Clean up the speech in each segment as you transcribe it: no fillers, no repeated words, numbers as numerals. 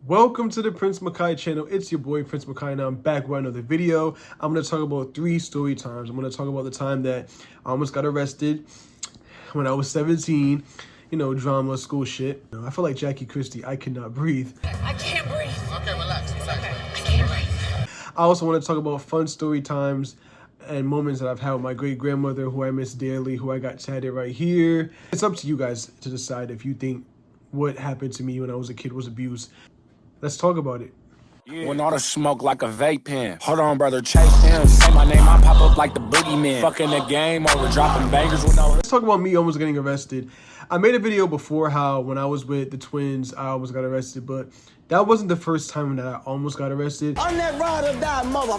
Welcome to the Prince Makai channel. It's your boy Prince Makai and I'm back with another video. I'm going to talk about 3 story times. I'm going to talk about the time that I almost got arrested when I was 17. You know, drama, school shit. I feel like Jackie Christie. I cannot breathe. I can't breathe. Okay, relax. Okay. I can't breathe. I also want to talk about fun story times and moments that I've had with my great grandmother, who I miss dearly, who I got tatted right here. It's up to you guys to decide if you think what happened to me when I was a kid was abuse. Let's talk about it. Yeah. When all the smoke like a vape pen. Hold on, brother, chase him. Say my name, I pop up like the boogeyman. Fucking the game over dropping bangers with no... Let's talk about me almost getting arrested. I made a video before how when I was with the twins, I almost got arrested, but that wasn't the first time that I almost got arrested. I'm that ride or die mother.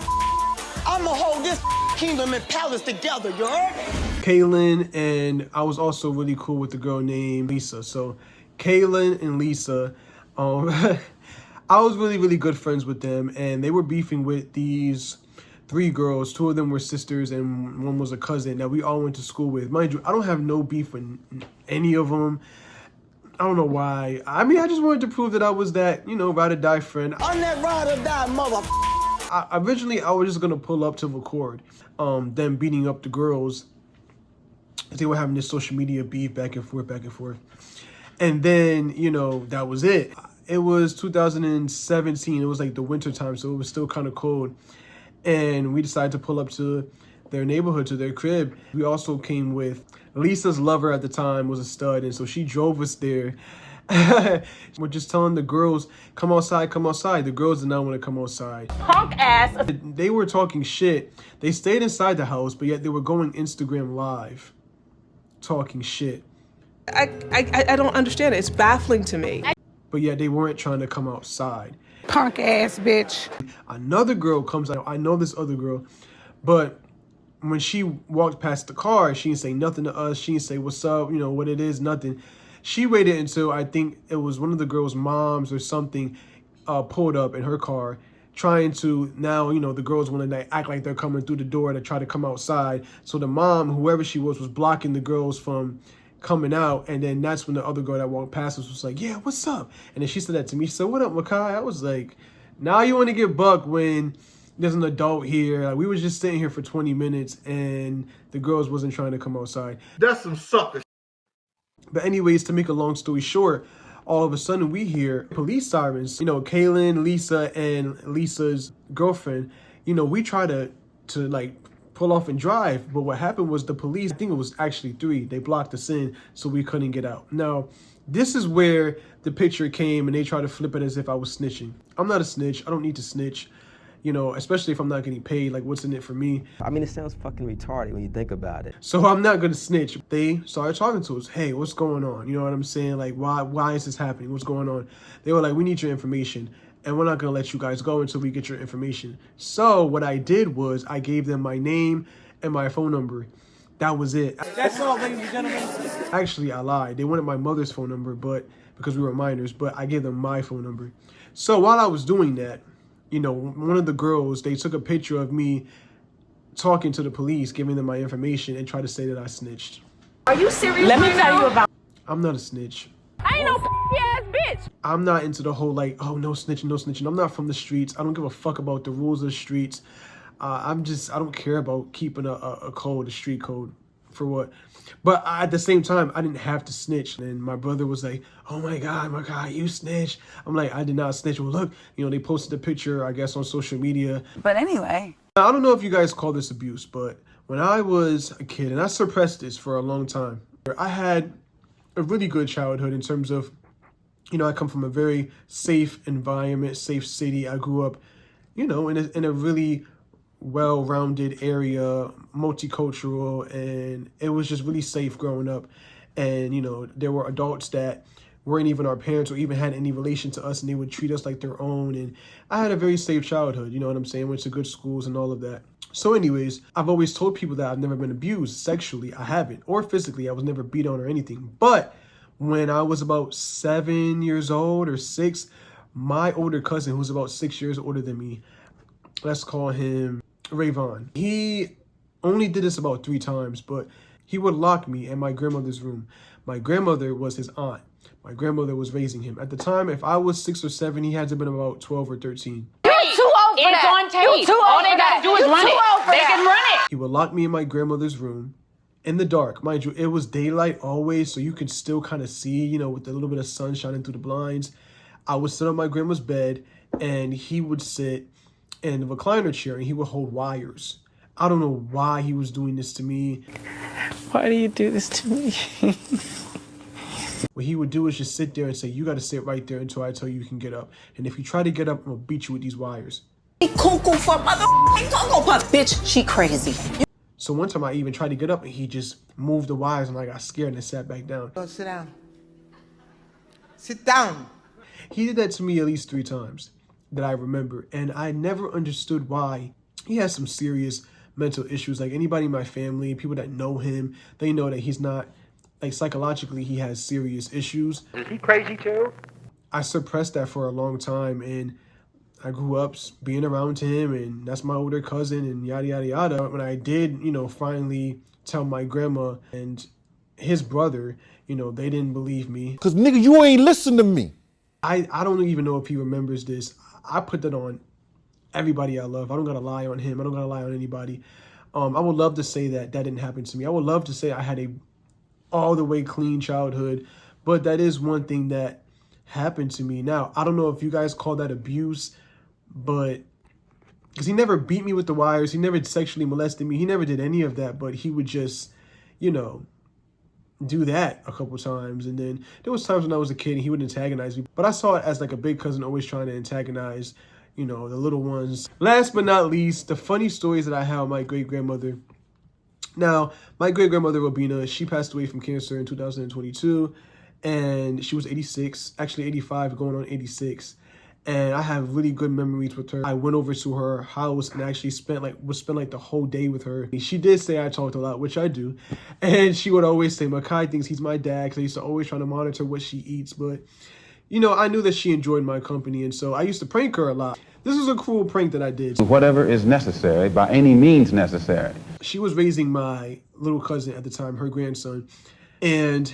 I'ma hold this kingdom and palace together, you heard? Kaylin, and I was also really cool with the girl named Lisa. So Kaylin and Lisa, I was really good friends with them, and they were beefing with these 3 girls. 2 of them were sisters and 1 was a cousin that we all went to school with. Mind you, I don't have no beef with any of them. I don't know why. I mean, I just wanted to prove that I was that, ride or die friend. I'm that ride or die mother. Originally, I was just gonna pull up to record them beating up the girls. They were having this social media beef back and forth. And then, that was it. It was 2017. It was like the winter time, so it was still kind of cold. And we decided to pull up to their neighborhood, to their crib. We also came with Lisa's lover at the time was a stud, and so she drove us there. We're just telling the girls, come outside, come outside. The girls did not want to come outside. Punk ass. They were talking shit. They stayed inside the house, but yet they were going Instagram live, talking shit. I don't understand it. It's baffling to me. But yet they weren't trying to come outside. Punk ass bitch. Another girl comes out. I know this other girl, but when she walked past the car, she didn't say nothing to us. She didn't say what's up, what it is, nothing. She waited until I think it was one of the girls' moms or something pulled up in her car, trying to now, the girls want to act like they're coming through the door to try to come outside. So the mom, whoever she was blocking the girls from coming out, and then that's when the other girl that walked past us was like, yeah, what's up? And then she said that to me. She said, what up, Makai? I was like, now you want to get bucked when there's an adult here. Like, we was just sitting here for 20 minutes and the girls wasn't trying to come outside. That's some sucker. But anyways, to make a long story short, all of a sudden we hear police sirens. Kaylin, Lisa, and Lisa's girlfriend, we try to like pull off and drive, but what happened was the police, I think it was actually 3, they blocked us in so we couldn't get out. Now, this is where the picture came and they tried to flip it as if I was snitching. I'm not a snitch. I don't need to snitch, especially if I'm not getting paid. Like, what's in it for me? I mean, it sounds fucking retarded when you think about it. So I'm not gonna snitch. They started talking to us. Hey, what's going on? You know what I'm saying? Like, why is this happening? What's going on? They were like, we need your information, and we're not gonna let you guys go until we get your information. So what I did was I gave them my name and my phone number. That was it. That's all, ladies and gentlemen. Actually, I lied. They wanted my mother's phone number, but because we were minors, but I gave them my phone number. So while I was doing that, one of the girls, they took a picture of me talking to the police, giving them my information, and tried to say that I snitched. Are you serious? Let me tell you about. I'm not a snitch. I ain't no ass bitch. I'm not into the whole like, oh, no snitching, no snitching. I'm not from the streets. I don't give a fuck about the rules of the streets. I don't care about keeping a code, a street code. For what? But at the same time, I didn't have to snitch. And my brother was like, oh my God, you snitched. I'm like, I did not snitch. Well, look, they posted the picture, I guess, on social media. But anyway. I don't know if you guys call this abuse, but when I was a kid, and I suppressed this for a long time, I had a really good childhood in terms of, I come from a very safe environment, safe city. I grew up, in a really well-rounded area, multicultural, and it was just really safe growing up. And there were adults that weren't even our parents or even had any relation to us, and they would treat us like their own. And I had a very safe childhood, you know what I'm saying? Went to good schools and all of that. So anyways, I've always told people that I've never been abused sexually. I haven't, or physically. I was never beat on or anything. But when I was about 7 years old or 6, my older cousin, who's about 6 years older than me, let's call him Rayvon. He only did this about 3 times, but he would lock me in my grandmother's room. My grandmother was his aunt. My grandmother was raising him. At the time, if I was 6 or 7, he had to have been about 12 or 13. You too old for that. It's on tape. All they gotta do is run it. They can run it. He would lock me in my grandmother's room in the dark. Mind you, it was daylight always, so you could still kind of see, you know, with a little bit of sun shining through the blinds. I would sit on my grandma's bed, and he would sit in the recliner chair, and he would hold wires. I don't know why he was doing this to me. Why do you do this to me? What he would do is just sit there and say, you got to sit right there until I tell you can get up. And if you try to get up, I'm going to beat you with these wires. Cuckoo for motherfucking Cocoa Puff. Bitch, she crazy. So one time I even tried to get up and he just moved the wires and I got scared and I sat back down. Go sit down. Sit down. He did that to me at least 3 times that I remember. And I never understood why. He has some serious mental issues. Like anybody in my family, people that know him, they know that he's not, like psychologically, he has serious issues. Is he crazy too? I suppressed that for a long time, and I grew up being around him, and that's my older cousin, and yada, yada, yada. When I did, you know, finally tell my grandma and his brother, you know, they didn't believe me. Because, nigga, you ain't listen to me. I don't even know if he remembers this. I put that on everybody I love. I don't got to lie on him. I don't got to lie on anybody. I would love to say that didn't happen to me. I would love to say I had a all the way clean childhood, but that is one thing that happened to me. Now, I don't know if you guys call that abuse, but because he never beat me with the wires, he never sexually molested me, he never did any of that, but he would just, you know, do that a couple times. And then there was times when I was a kid and he would antagonize me, but I saw it as like a big cousin always trying to antagonize, you know, the little ones. Last but not least, the funny stories that I have with my great-grandmother. Now, my great-grandmother, Robina, she passed away from cancer in 2022, and she was 86, actually 85, going on 86. And I have really good memories with her. I went over to her house and actually spent like the whole day with her. She did say I talked a lot, which I do. And she would always say, Makai thinks he's my dad, because I used to always try to monitor what she eats. But, you know, I knew that she enjoyed my company, and so I used to prank her a lot. This was a cruel prank that I did. Whatever is necessary, by any means necessary. She was raising my little cousin at the time, her grandson, and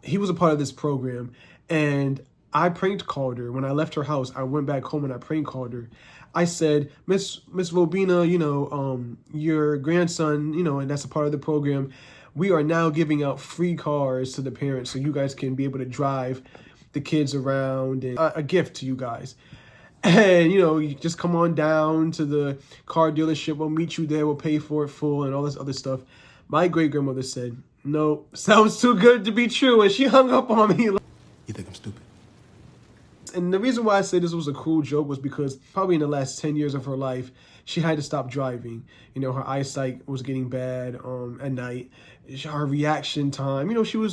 he was a part of this program. And I prank called her. When I left her house, I went back home and I prank called her. I said, Miss Robina, you know, your grandson, you know, and that's a part of the program. We are now giving out free cars to the parents so you guys can be able to drive the kids around, and a gift to you guys. And, you know, you just come on down to the car dealership. We'll meet you there. We'll pay for it full and all this other stuff. My great-grandmother said, no, sounds too good to be true. And she hung up on me. You think I'm stupid? And the reason why I say this was a cruel joke was because probably in the last 10 years of her life, she had to stop driving. You know, her eyesight was getting bad at night. Her reaction time, you know,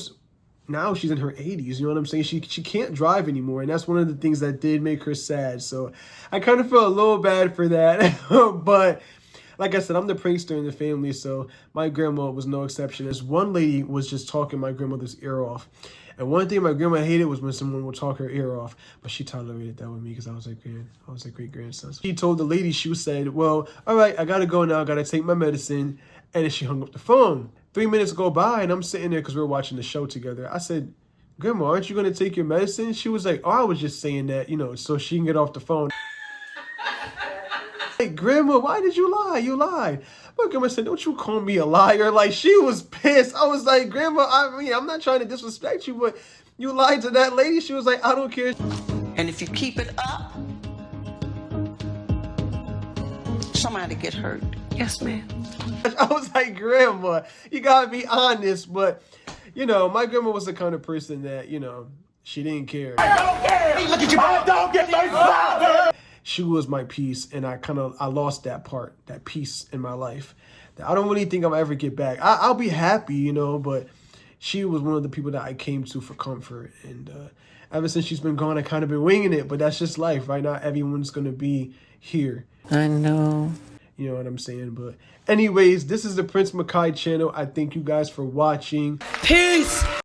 now she's in her 80s, you know what I'm saying? She can't drive anymore, and that's one of the things that did make her sad. So I kind of feel a little bad for that. But like I said, I'm the prankster in the family, so my grandma was no exception. This one lady was just talking my grandmother's ear off. And one thing my grandma hated was when someone would talk her ear off, but she tolerated that with me because I was her great-grandson. She told the lady, she said, well, all right, I got to go now. I got to take my medicine. And then she hung up the phone. 3 minutes go by, and I'm sitting there because we were watching the show together. I said, Grandma, aren't you going to take your medicine? She was like, oh, I was just saying that, you know, so she can get off the phone. Hey, Grandma, why did you lie? You lied. My grandma said, don't you call me a liar. Like, she was pissed. I was like, Grandma, I mean, I'm not trying to disrespect you, but you lied to that lady. She was like, I don't care. And if you keep it up, somebody get hurt. Yes, ma'am. I was like, Grandma, you gotta be honest. But, you know, my grandma was the kind of person that, you know, she didn't care. I don't care! Look at you! I don't get my father! She was my peace, and I lost that part, that peace in my life. I don't really think I'll ever get back. I'll be happy, you know, but she was one of the people that I came to for comfort. And ever since she's been gone, I kind of been winging it, but that's just life, right? Not everyone's gonna be here. I know. You know what I'm saying? But anyways, this is the Prince Makai channel. I thank you guys for watching. Peace!